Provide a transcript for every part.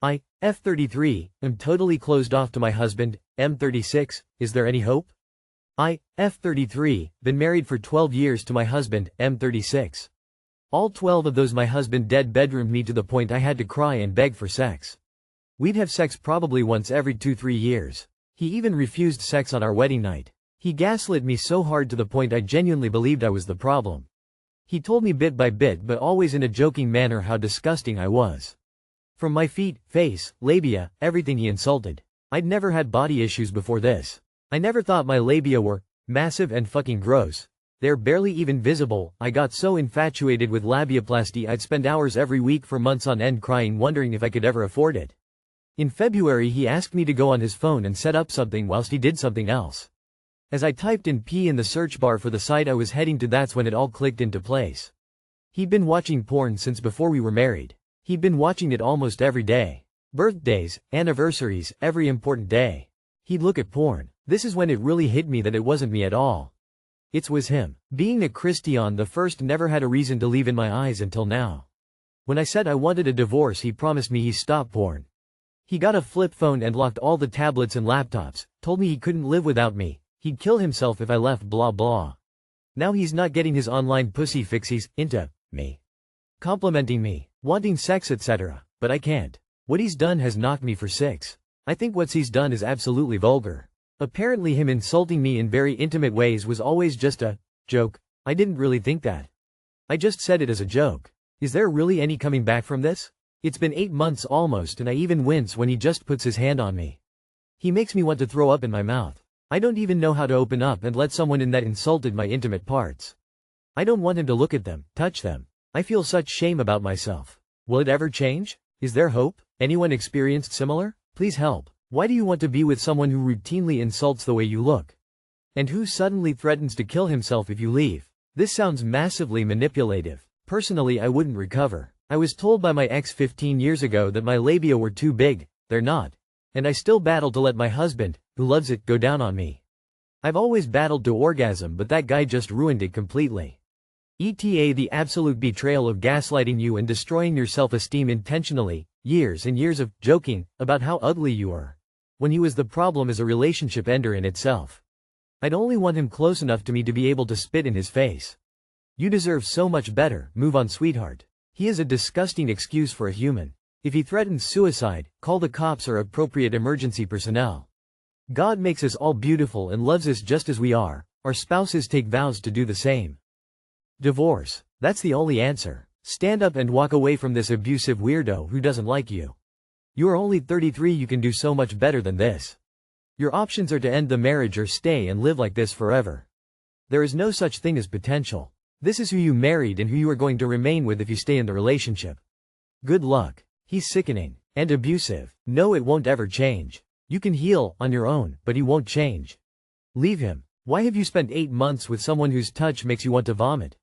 I, F33, am totally closed off to my husband, M36, is there any hope? I, F33, been married for 12 years to my husband, M36. All 12 of those my husband dead bedroomed me to the point I had to cry and beg for sex. We'd have sex probably once every 2-3 years. He even refused sex on our wedding night. He gaslit me so hard to the point I genuinely believed I was the problem. He told me bit by bit but always in a joking manner how disgusting I was. From my feet, face, labia, everything he insulted. I'd never had body issues before this. I never thought my labia were massive and fucking gross. They're barely even visible. I got so infatuated with labiaplasty I'd spend hours every week for months on end crying wondering if I could ever afford it. In February he asked me to go on his phone and set up something whilst he did something else. As I typed in P in the search bar for the site I was heading to, that's when it all clicked into place. He'd been watching porn since before we were married. He'd been watching it almost every day. Birthdays, anniversaries, every important day. He'd look at porn. This is when it really hit me that it wasn't me at all. It was him. Being a Christian the first never had a reason to leave in my eyes until now. When I said I wanted a divorce he promised me he stopped porn. He got a flip phone and locked all the tablets and laptops, told me he couldn't live without me, he'd kill himself if I left blah blah. Now he's not getting his online pussy fix, he's into me. Complimenting me, wanting sex etc. But I can't. What he's done has knocked me for 6. I think what he's done is absolutely vulgar. Apparently him insulting me in very intimate ways was always just a joke. I didn't really think that. I just said it as a joke. Is there really any coming back from this? It's been 8 months almost and I even wince when he just puts his hand on me. He makes me want to throw up in my mouth. I don't even know how to open up and let someone in that insulted my intimate parts. I don't want him to look at them, touch them. I feel such shame about myself. Will it ever change? Is there hope? Anyone experienced similar? Please help. Why do you want to be with someone who routinely insults the way you look? And who suddenly threatens to kill himself if you leave? This sounds massively manipulative. Personally I wouldn't recover. I was told by my ex 15 years ago that my labia were too big. They're not. And I still battle to let my husband, who loves it, go down on me. I've always battled to orgasm but that guy just ruined it completely. ETA the absolute betrayal of gaslighting you and destroying your self-esteem intentionally, years and years of joking about how ugly you are. When he was the problem is a relationship ender in itself. I'd only want him close enough to me to be able to spit in his face. You deserve so much better, move on sweetheart. He is a disgusting excuse for a human. If he threatens suicide, call the cops or appropriate emergency personnel. God makes us all beautiful and loves us just as we are. Our spouses take vows to do the same. Divorce. That's the only answer. Stand up and walk away from this abusive weirdo who doesn't like you. You are only 33, you can do so much better than this. Your options are to end the marriage or stay and live like this forever. There is no such thing as potential. This is who you married and who you are going to remain with if you stay in the relationship. Good luck. He's sickening and abusive. No, it won't ever change. You can heal on your own, but he won't change. Leave him. Why have you spent 8 months with someone whose touch makes you want to vomit?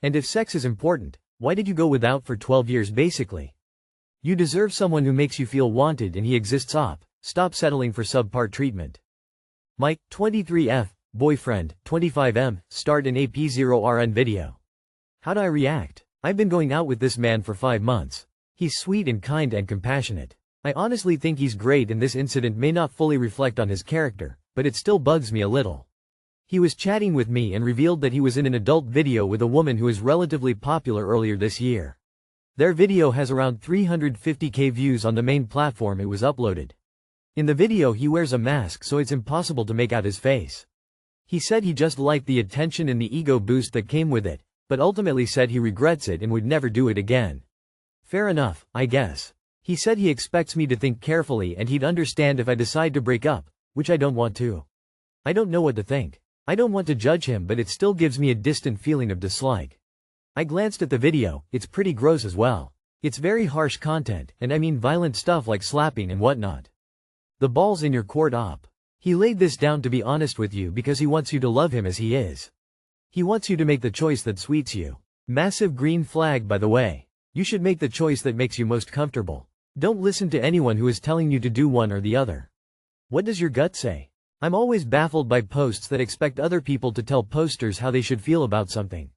And if sex is important, why did you go without for 12 years basically? You deserve someone who makes you feel wanted and he exists up. Stop settling for subpar treatment. Mike, 23F, boyfriend, 25M, starred in AP0RN video. How'd I react? I've been going out with this man for 5 months. He's sweet and kind and compassionate. I honestly think he's great and this incident may not fully reflect on his character, but it still bugs me a little. He was chatting with me and revealed that he was in an adult video with a woman who is relatively popular earlier this year. Their video has around 350k views on the main platform it was uploaded. In the video he wears a mask so it's impossible to make out his face. He said he just liked the attention and the ego boost that came with it, but ultimately said he regrets it and would never do it again. Fair enough, I guess. He said he expects me to think carefully and he'd understand if I decide to break up, which I don't want to. I don't know what to think. I don't want to judge him but it still gives me a distant feeling of dislike. I glanced at the video, it's pretty gross as well. It's very harsh content, and I mean violent stuff like slapping and whatnot. The ball's in your court op. He laid this down to be honest with you because he wants you to love him as he is. He wants you to make the choice that suits you. Massive green flag by the way. You should make the choice that makes you most comfortable. Don't listen to anyone who is telling you to do one or the other. What does your gut say? I'm always baffled by posts that expect other people to tell posters how they should feel about something.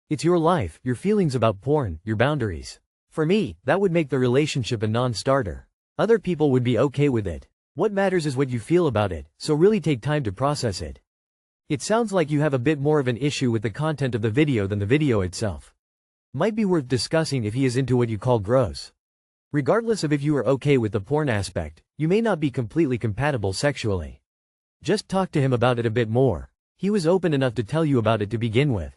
It's your life, your feelings about porn, your boundaries. For me, that would make the relationship a non-starter. Other people would be okay with it. What matters is what you feel about it, so really take time to process it. It sounds like you have a bit more of an issue with the content of the video than the video itself. Might be worth discussing if he is into what you call gross. Regardless of if you are okay with the porn aspect, you may not be completely compatible sexually. Just talk to him about it a bit more. He was open enough to tell you about it to begin with.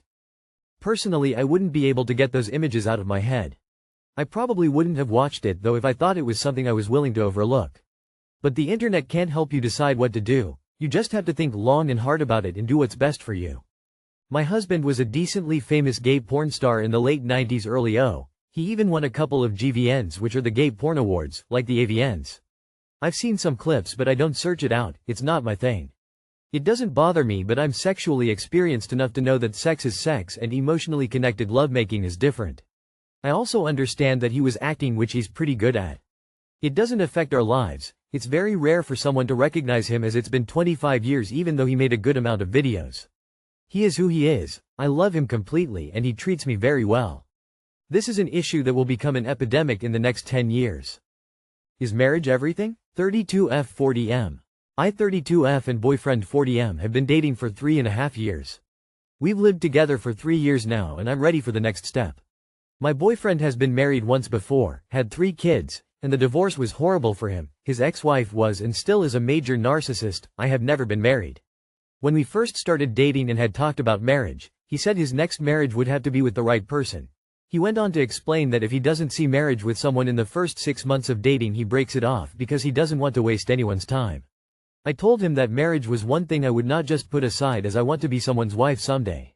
Personally, I wouldn't be able to get those images out of my head. I probably wouldn't have watched it though if I thought it was something I was willing to overlook. But the internet can't help you decide what to do, you just have to think long and hard about it and do what's best for you. My husband was a decently famous gay porn star in the late 90s early 2000s. He even won a couple of GVNs, which are the gay porn awards, like the AVNs. I've seen some clips but I don't search it out, it's not my thing. It doesn't bother me, but I'm sexually experienced enough to know that sex is sex and emotionally connected lovemaking is different. I also understand that he was acting, which he's pretty good at. It doesn't affect our lives. It's very rare for someone to recognize him, as it's been 25 years even though he made a good amount of videos. He is who he is, I love him completely and he treats me very well. This is an issue that will become an epidemic in the next 10 years. Is marriage everything? 32F 40M. I 32F and boyfriend 40M have been dating for 3.5 years. We've lived together for 3 years now and I'm ready for the next step. My boyfriend has been married once before, had 3 kids, and the divorce was horrible for him. His ex-wife was and still is a major narcissist. I have never been married. When we first started dating and had talked about marriage, he said his next marriage would have to be with the right person. He went on to explain that if he doesn't see marriage with someone in the first 6 months of dating, he breaks it off because he doesn't want to waste anyone's time. I told him that marriage was one thing I would not just put aside, as I want to be someone's wife someday.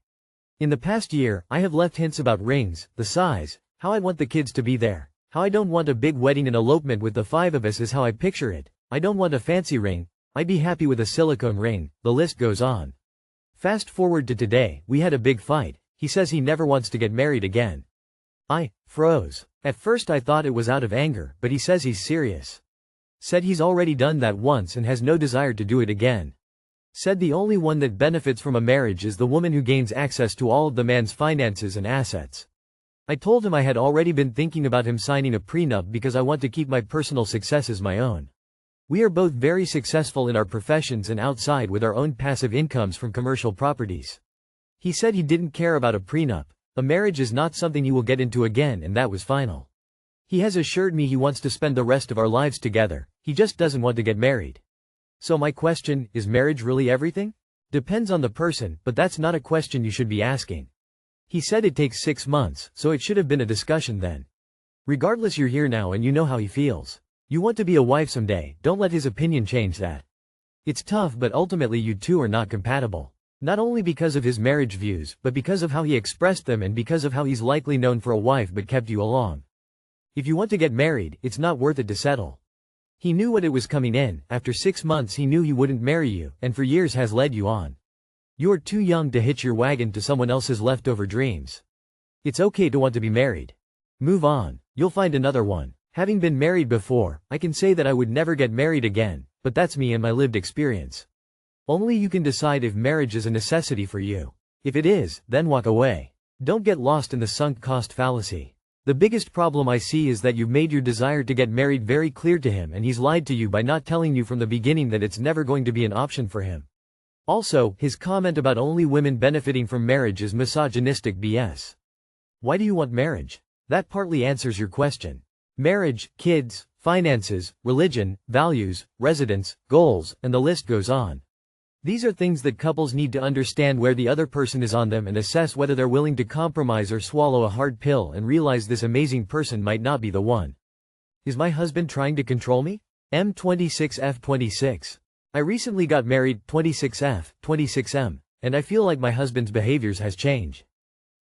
In the past year, I have left hints about rings, the size, how I want the kids to be there. How I don't want a big wedding and elopement with the 5 of us is how I picture it. I don't want a fancy ring, I'd be happy with a silicone ring, the list goes on. Fast forward to today, we had a big fight. He says he never wants to get married again. I froze. At first I thought it was out of anger, but he says he's serious. Said he's already done that once and has no desire to do it again. Said the only one that benefits from a marriage is the woman who gains access to all of the man's finances and assets. I told him I had already been thinking about him signing a prenup because I want to keep my personal successes my own. We are both very successful in our professions and outside with our own passive incomes from commercial properties. He said he didn't care about a prenup. A marriage is not something he will get into again, and that was final. He has assured me he wants to spend the rest of our lives together, he just doesn't want to get married. So my question, is marriage really everything? Depends on the person, but that's not a question you should be asking. He said it takes 6 months, so it should have been a discussion then. Regardless, you're here now and you know how he feels. You want to be a wife someday, don't let his opinion change that. It's tough, but ultimately you two are not compatible. Not only because of his marriage views, but because of how he expressed them and because of how he's likely known for a wife but kept you along. If you want to get married, it's not worth it to settle. He knew what it was coming in. After 6 months he knew he wouldn't marry you, and for years has led you on. You're too young to hitch your wagon to someone else's leftover dreams. It's okay to want to be married. Move on, you'll find another one. Having been married before, I can say that I would never get married again, but that's me and my lived experience. Only you can decide if marriage is a necessity for you. If it is, then walk away. Don't get lost in the sunk cost fallacy. The biggest problem I see is that you've made your desire to get married very clear to him and he's lied to you by not telling you from the beginning that it's never going to be an option for him. Also, his comment about only women benefiting from marriage is misogynistic BS. Why do you want marriage? That partly answers your question. Marriage, kids, finances, religion, values, residence, goals, and the list goes on. These are things that couples need to understand where the other person is on them and assess whether they're willing to compromise or swallow a hard pill and realize this amazing person might not be the one. Is my husband trying to control me? M26F26. I recently got married, 26F, 26M, and I feel like my husband's behaviors has changed.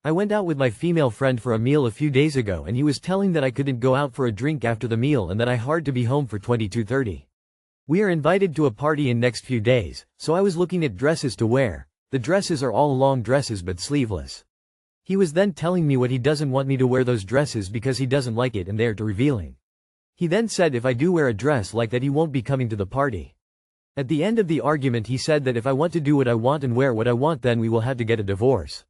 I went out with my female friend for a meal a few days ago and he was telling that I couldn't go out for a drink after the meal and that I had to be home for 22:30. We are invited to a party in next few days, so I was looking at dresses to wear. The dresses are all long dresses but sleeveless. He was then telling me what he doesn't want me to wear those dresses because he doesn't like it and they are too revealing. He then said if I do wear a dress like that he won't be coming to the party. At the end of the argument he said that if I want to do what I want and wear what I want then we will have to get a divorce.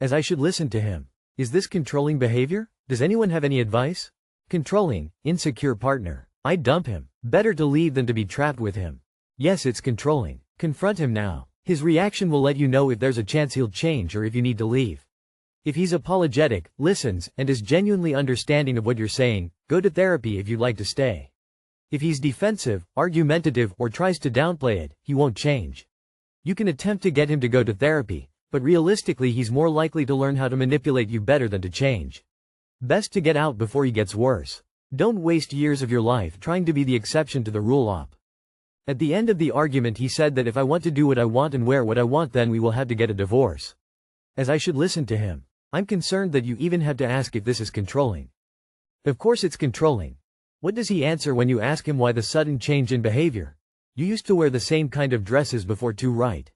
As I should listen to him. Is this controlling behavior? Does anyone have any advice? Controlling, insecure partner. I'd dump him. Better to leave than to be trapped with him. Yes, it's controlling. Confront him now. His reaction will let you know if there's a chance he'll change or if you need to leave. If he's apologetic, listens, and is genuinely understanding of what you're saying, go to therapy if you'd like to stay. If he's defensive, argumentative, or tries to downplay it, he won't change. You can attempt to get him to go to therapy, but realistically he's more likely to learn how to manipulate you better than to change. Best to get out before he gets worse. Don't waste years of your life trying to be the exception to the rule. At the end of the argument he said that if I want to do what I want and wear what I want then we will have to get a divorce. As I should listen to him. I'm concerned that you even had to ask if this is controlling. Of course it's controlling. What does he answer when you ask him why the sudden change in behavior? You used to wear the same kind of dresses before too, right?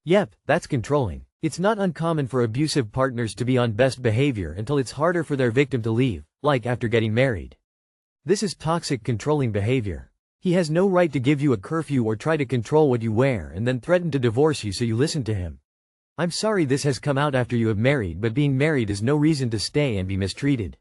Yep, that's controlling. It's not uncommon for abusive partners to be on best behavior until it's harder for their victim to leave, like after getting married. This is toxic controlling behavior. He has no right to give you a curfew or try to control what you wear and then threaten to divorce you so you listen to him. I'm sorry this has come out after you have married, but being married is no reason to stay and be mistreated.